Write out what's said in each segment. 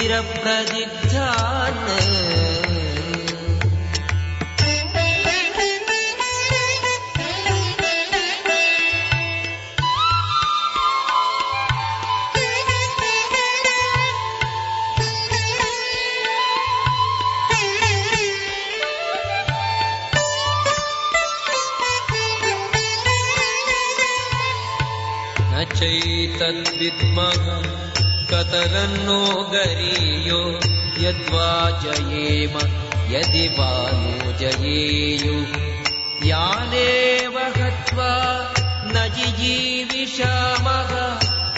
रुधिरप्रदिग्धान् न चैतद्विद्मः कतरन्नो गरीयो यद्वा जयेम यदि वा नो जयेयुः यानेव हत्वा न जिजीविषामः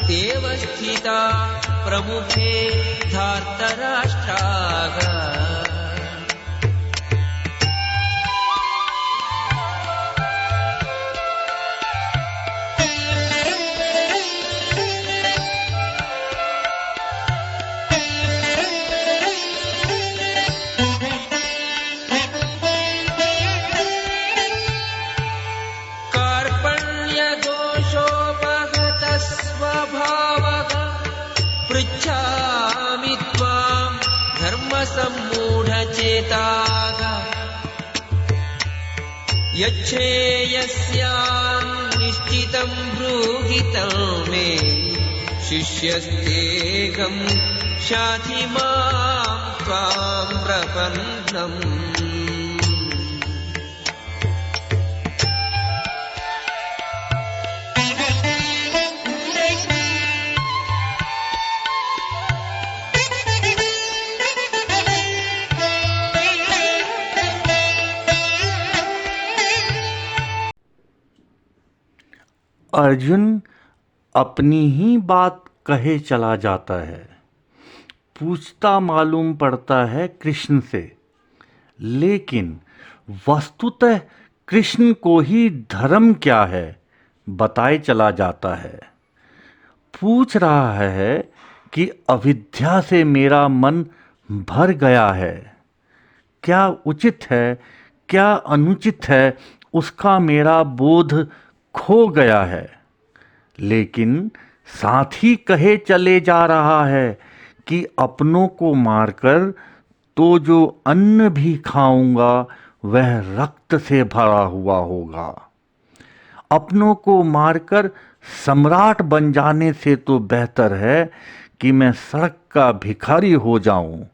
तेव स्थिता प्रमुखे धार्तराष्ट्राः पृच्छामि त्वां धर्मसम्मूढचेताः यच्छ्रेयस्यान्निश्चितं ब्रूहि तं मे शिष्यस्तेऽहं शाधि मां त्वां प्रपन्नम्। अर्जुन अपनी ही बात कहे चला जाता है। पूछता मालूम पड़ता है कृष्ण से, लेकिन वस्तुतः कृष्ण को ही धर्म क्या है बताए चला जाता है। पूछ रहा है कि अविद्या से मेरा मन भर गया है, क्या उचित है क्या अनुचित है उसका मेरा बोध खो गया है। लेकिन साथ ही कहे चले जा रहा है कि अपनों को मारकर तो जो अन्न भी खाऊंगा वह रक्त से भरा हुआ होगा। अपनों को मारकर सम्राट बन जाने से तो बेहतर है कि मैं सड़क का भिखारी हो जाऊं।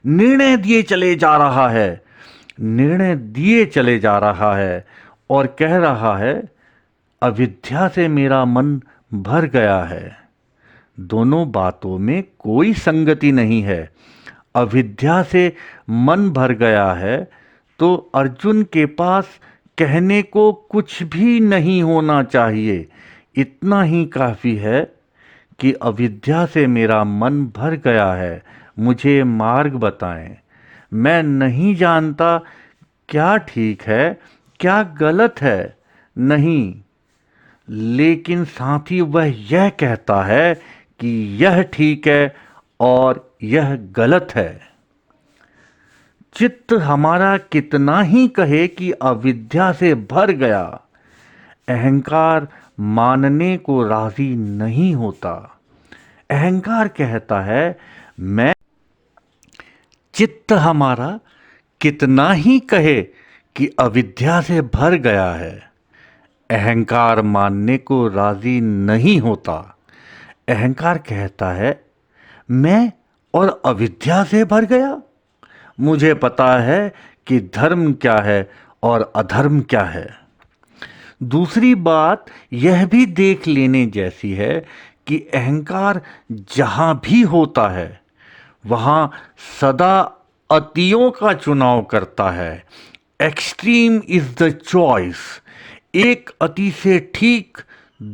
निर्णय दिए चले जा रहा है और कह रहा है अविद्या से मेरा मन भर गया है। दोनों बातों में कोई संगति नहीं है। अविद्या से मन भर गया है तो अर्जुन के पास कहने को कुछ भी नहीं होना चाहिए। इतना ही काफ़ी है कि अविद्या से मेरा मन भर गया है, मुझे मार्ग बताएं। मैं नहीं जानता क्या ठीक है क्या गलत है। नहीं, लेकिन साथ ही वह यह कहता है कि यह ठीक है और यह गलत है। चित्त हमारा कितना ही कहे कि अविद्या से भर गया, अहंकार मानने को राजी नहीं होता। अहंकार कहता है मैं। चित्त हमारा कितना ही कहे कि अविद्या से भर गया है, अहंकार मानने को राजी नहीं होता। अहंकार कहता है मैं और अविद्या से भर गया। मुझे पता है कि धर्म क्या है और अधर्म क्या है। दूसरी बात यह भी देख लेने जैसी है कि अहंकार जहाँ भी होता है वहाँ सदा अतियों का चुनाव करता है। Extreme is the choice. एक अति से ठीक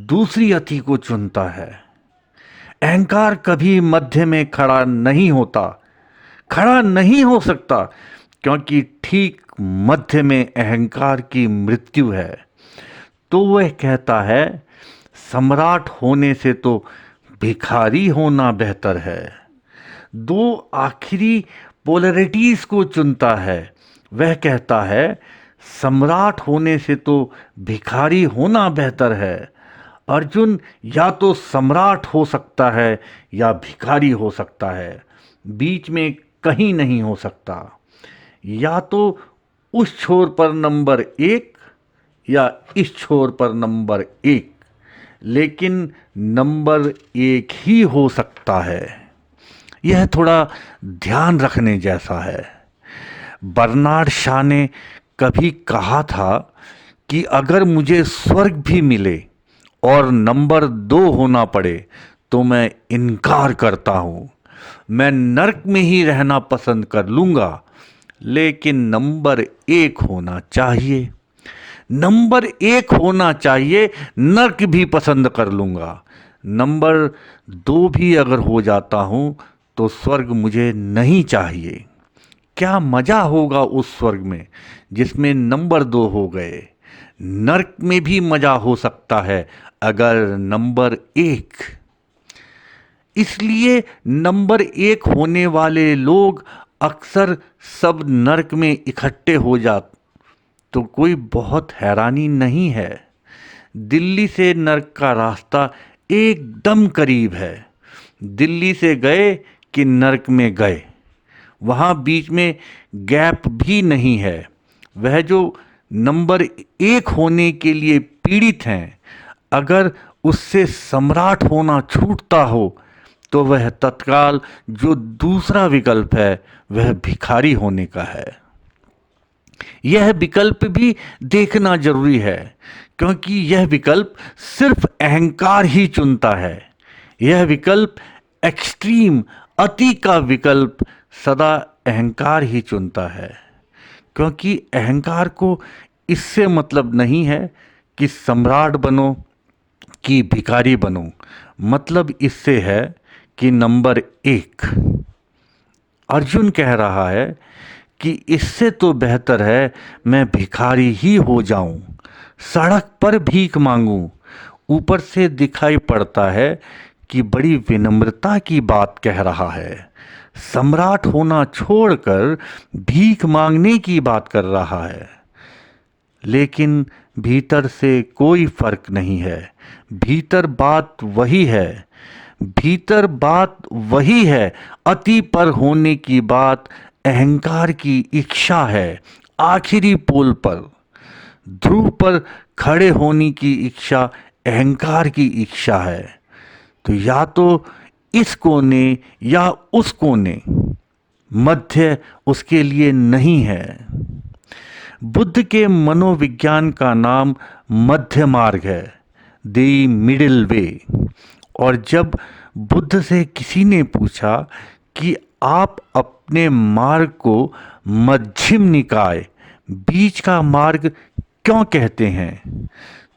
दूसरी अति को चुनता है। अहंकार कभी मध्य में खड़ा नहीं हो सकता, क्योंकि ठीक मध्य में अहंकार की मृत्यु है। तो वह कहता है सम्राट होने से तो भिखारी होना बेहतर है। दो आखिरी पोलैरिटीज को चुनता है। वह कहता है सम्राट होने से तो भिखारी होना बेहतर है। अर्जुन या तो सम्राट हो सकता है या भिखारी हो सकता है। बीच में कहीं नहीं हो सकता। या तो उस छोर पर नंबर 1 या इस छोर पर नंबर 1, लेकिन नंबर 1 ही हो सकता है। यह थोड़ा ध्यान रखने जैसा है। बर्नार्ड शॉ ने कभी कहा था कि अगर मुझे स्वर्ग भी मिले और नंबर 2 होना पड़े तो मैं इनकार करता हूँ। मैं नर्क में ही रहना पसंद कर लूँगा, लेकिन नंबर 1 होना चाहिए। नंबर 1 होना चाहिए, नर्क भी पसंद कर लूँगा। नंबर 2 भी अगर हो जाता हूँ तो स्वर्ग मुझे नहीं चाहिए। क्या मज़ा होगा उस स्वर्ग में जिसमें नंबर 2 हो गए। नर्क में भी मज़ा हो सकता है अगर नंबर 1। इसलिए नंबर 1 होने वाले लोग अक्सर सब नर्क में इकट्ठे हो जाते तो कोई बहुत हैरानी नहीं है। दिल्ली से नर्क का रास्ता एकदम करीब है। दिल्ली से गए कि नर्क में गए, वहाँ बीच में गैप भी नहीं है। वह जो नंबर 1 होने के लिए पीड़ित हैं, अगर उससे सम्राट होना छूटता हो तो वह तत्काल जो दूसरा विकल्प है वह भिखारी होने का है। यह विकल्प भी देखना जरूरी है, क्योंकि यह विकल्प सिर्फ अहंकार ही चुनता है। यह विकल्प एक्सट्रीम, अति का विकल्प सदा अहंकार ही चुनता है, क्योंकि अहंकार को इससे मतलब नहीं है कि सम्राट बनो कि भिखारी बनो। मतलब इससे है कि नंबर 1। अर्जुन कह रहा है कि इससे तो बेहतर है मैं भिखारी ही हो जाऊं, सड़क पर भीख मांगूं। ऊपर से दिखाई पड़ता है कि बड़ी विनम्रता की बात कह रहा है। सम्राट होना छोड़कर भीख मांगने की बात कर रहा है, लेकिन भीतर से कोई फर्क नहीं है। भीतर बात वही है। भीतर बात वही है। अति पर होने की बात अहंकार की इच्छा है। आखिरी पोल पर, ध्रुव पर खड़े होने की इच्छा अहंकार की इच्छा है। तो या तो इस कोने या उस कोने, मध्य उसके लिए नहीं है। बुद्ध के मनोविज्ञान का नाम मध्य मार्ग है, द मिडिल वे। और जब बुद्ध से किसी ने पूछा कि आप अपने मार्ग को मध्यम निकाय, बीच का मार्ग क्यों कहते हैं,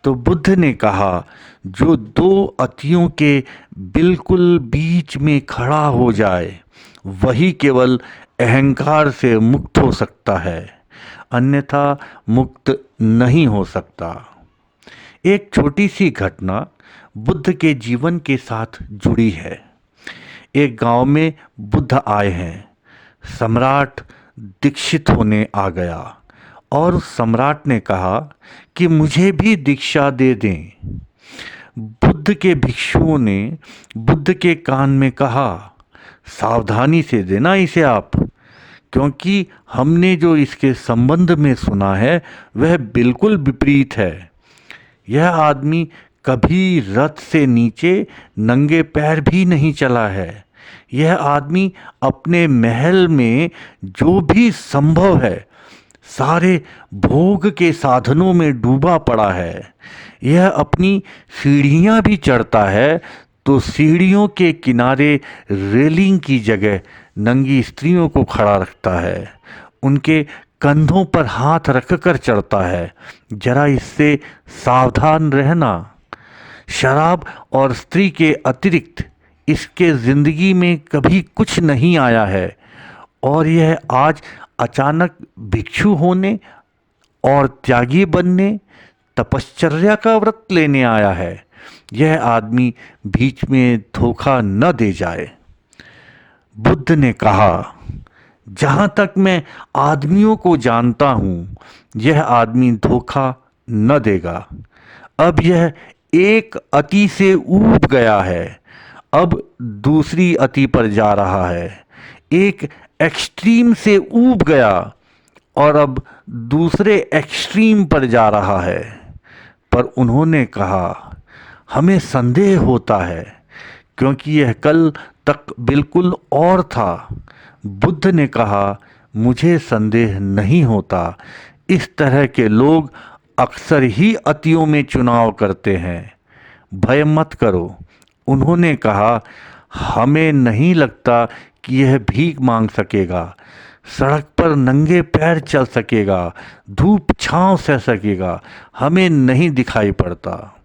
तो बुद्ध ने कहा जो 2 अतियों के बिल्कुल बीच में खड़ा हो जाए वही केवल अहंकार से मुक्त हो सकता है, अन्यथा मुक्त नहीं हो सकता। एक छोटी सी घटना बुद्ध के जीवन के साथ जुड़ी है। एक गांव में बुद्ध आए हैं। सम्राट दीक्षित होने आ गया और सम्राट ने कहा कि मुझे भी दीक्षा दे दें। बुद्ध के भिक्षुओं ने बुद्ध के कान में कहा, सावधानी से देना इसे आप, क्योंकि हमने जो इसके संबंध में सुना है वह बिल्कुल विपरीत है। यह आदमी कभी रथ से नीचे नंगे पैर भी नहीं चला है। यह आदमी अपने महल में जो भी संभव है सारे भोग के साधनों में डूबा पड़ा है। यह अपनी सीढ़ियां भी चढ़ता है तो सीढ़ियों के किनारे रेलिंग की जगह नंगी स्त्रियों को खड़ा रखता है, उनके कंधों पर हाथ रखकर चढ़ता है। जरा इससे सावधान रहना। शराब और स्त्री के अतिरिक्त इसके जिंदगी में कभी कुछ नहीं आया है, और यह आज अचानक भिक्षु होने और त्यागी बनने, तपश्चर्या का व्रत लेने आया है। यह आदमी बीच में धोखा न दे जाए। बुद्ध ने कहा, जहां तक मैं आदमियों को जानता हूं यह आदमी धोखा न देगा। अब यह एक अति से ऊब गया है, अब दूसरी अति पर जा रहा है। एक एक्सट्रीम से ऊब गया और अब दूसरे एक्सट्रीम पर जा रहा है। पर उन्होंने कहा, हमें संदेह होता है क्योंकि यह कल तक बिल्कुल और था। बुद्ध ने कहा, मुझे संदेह नहीं होता। इस तरह के लोग अक्सर ही अतियों में चुनाव करते हैं। भय मत करो। उन्होंने कहा, हमें नहीं लगता कि यह भीख मांग सकेगा, सड़क पर नंगे पैर चल सकेगा, धूप छांव सह सकेगा, हमें नहीं दिखाई पड़ता।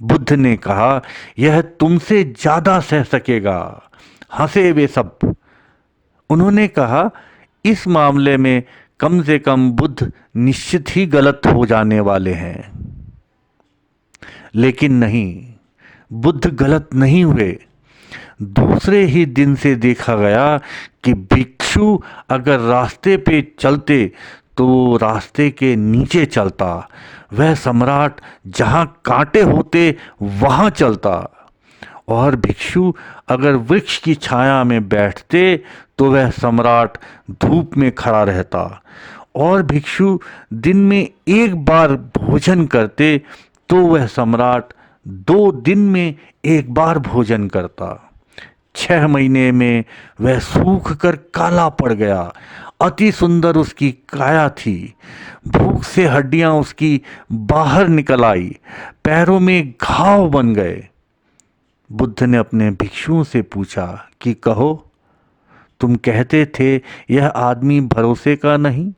बुद्ध ने कहा, यह तुमसे ज्यादा सह सकेगा। हंसे वे सब। उन्होंने कहा, इस मामले में कम से कम बुद्ध निश्चित ही गलत हो जाने वाले हैं। लेकिन नहीं, बुद्ध गलत नहीं हुए। दूसरे ही दिन से देखा गया कि भिक्षु अगर रास्ते पे चलते तो वो रास्ते के नीचे चलता। वह सम्राट जहाँ कांटे होते वहाँ चलता। और भिक्षु अगर वृक्ष की छाया में बैठते तो वह सम्राट धूप में खड़ा रहता। और भिक्षु दिन में एक बार भोजन करते तो वह सम्राट 2 दिन में एक बार भोजन करता। 6 महीने में वह सूख कर काला पड़ गया। अति सुंदर उसकी काया थी। भूख से हड्डियां उसकी बाहर निकल आई। पैरों में घाव बन गए। बुद्ध ने अपने भिक्षुओं से पूछा कि कहो, तुम कहते थे यह आदमी भरोसे का नहीं,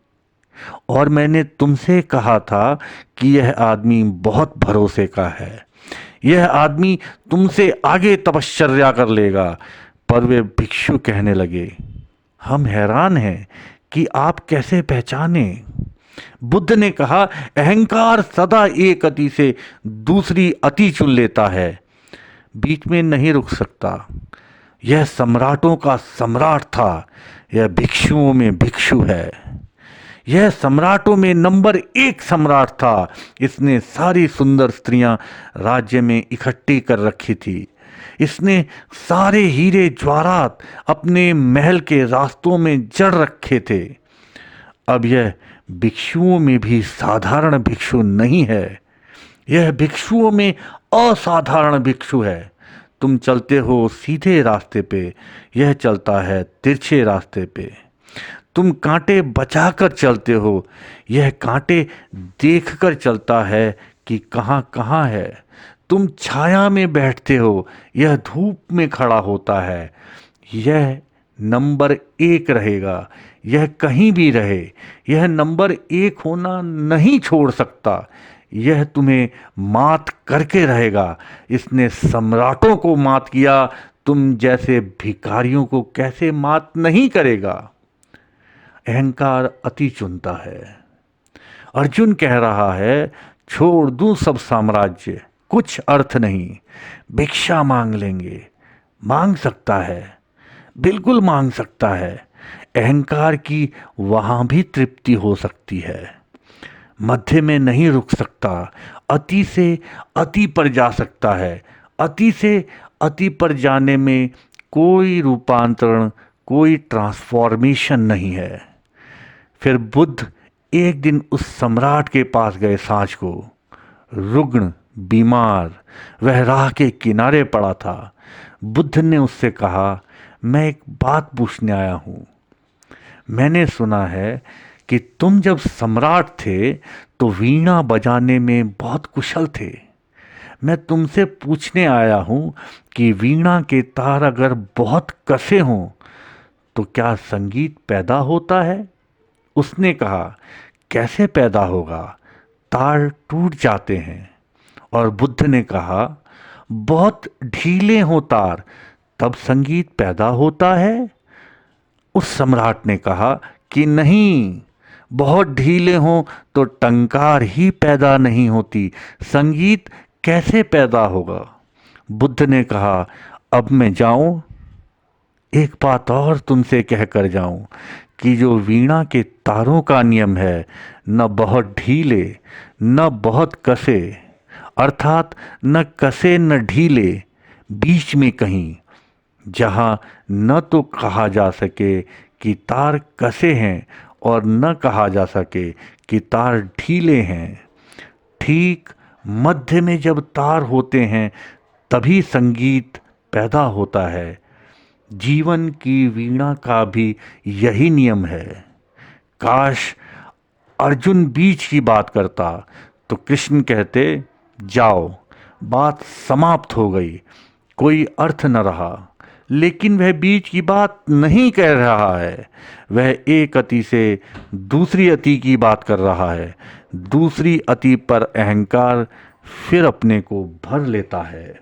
और मैंने तुमसे कहा था कि यह आदमी बहुत भरोसे का है। यह आदमी तुमसे आगे तपश्चर्या कर लेगा। पर वे भिक्षु कहने लगे, हम हैरान हैं कि आप कैसे पहचाने। बुद्ध ने कहा, अहंकार सदा एक अति से दूसरी अति चुन लेता है, बीच में नहीं रुक सकता। यह सम्राटों का सम्राट था, यह भिक्षुओं में भिक्षु है। यह सम्राटों में नंबर 1 सम्राट था। इसने सारी सुंदर स्त्रियां राज्य में इकट्ठी कर रखी थी। इसने सारे हीरे ज्वारात अपने महल के रास्तों में जड़ रखे थे। अब यह भिक्षुओं में भी साधारण भिक्षु नहीं है, यह भिक्षुओं में असाधारण भिक्षु है। तुम चलते हो सीधे रास्ते पे, यह चलता है तिरछे रास्ते पे। तुम कांटे बचाकर चलते हो, यह कांटे देखकर चलता है कि कहाँ कहाँ है। तुम छाया में बैठते हो, यह धूप में खड़ा होता है। यह नंबर 1 रहेगा, यह कहीं भी रहे, यह नंबर 1 होना नहीं छोड़ सकता। यह तुम्हें मात करके रहेगा। इसने सम्राटों को मात किया, तुम जैसे भिखारियों को कैसे मात नहीं करेगा। अहंकार अति चुनता है। अर्जुन कह रहा है, छोड़ दूं सब साम्राज्य, कुछ अर्थ नहीं, भिक्षा मांग लेंगे। मांग सकता है, बिल्कुल मांग सकता है। अहंकार की वहां भी तृप्ति हो सकती है। मध्य में नहीं रुक सकता, अति से अति पर जा सकता है। अति से अति पर जाने में कोई रूपांतरण, कोई ट्रांसफॉर्मेशन नहीं है। फिर बुद्ध एक दिन उस सम्राट के पास गए सांझ को। रुग्ण, बीमार, वह राह के किनारे पड़ा था। बुद्ध ने उससे कहा, मैं एक बात पूछने आया हूँ। मैंने सुना है कि तुम जब सम्राट थे तो वीणा बजाने में बहुत कुशल थे। मैं तुमसे पूछने आया हूँ कि वीणा के तार अगर बहुत कसे हों तो क्या संगीत पैदा होता है? उसने कहा, कैसे पैदा होगा, तार टूट जाते हैं। और बुद्ध ने कहा, बहुत ढीले हों तार तब संगीत पैदा होता है? उस सम्राट ने कहा कि नहीं, बहुत ढीले हों तो टंकार ही पैदा नहीं होती, संगीत कैसे पैदा होगा? बुद्ध ने कहा, अब मैं जाऊं? एक बात और तुमसे कहकर जाऊं कि जो वीणा के तारों का नियम है, न बहुत ढीले न बहुत कसे, अर्थात न कसे न ढीले, बीच में कहीं, जहाँ न तो कहा जा सके कि तार कसे हैं और न कहा जा सके कि तार ढीले हैं। ठीक मध्य में जब तार होते हैं तभी संगीत पैदा होता है। जीवन की वीणा का भी यही नियम है। काश अर्जुन बीच की बात करता तो कृष्ण कहते, जाओ, बात समाप्त हो गई, कोई अर्थ न रहा। लेकिन वह बीच की बात नहीं कह रहा है। वह एक अति से दूसरी अति की बात कर रहा है। दूसरी अति पर अहंकार फिर अपने को भर लेता है।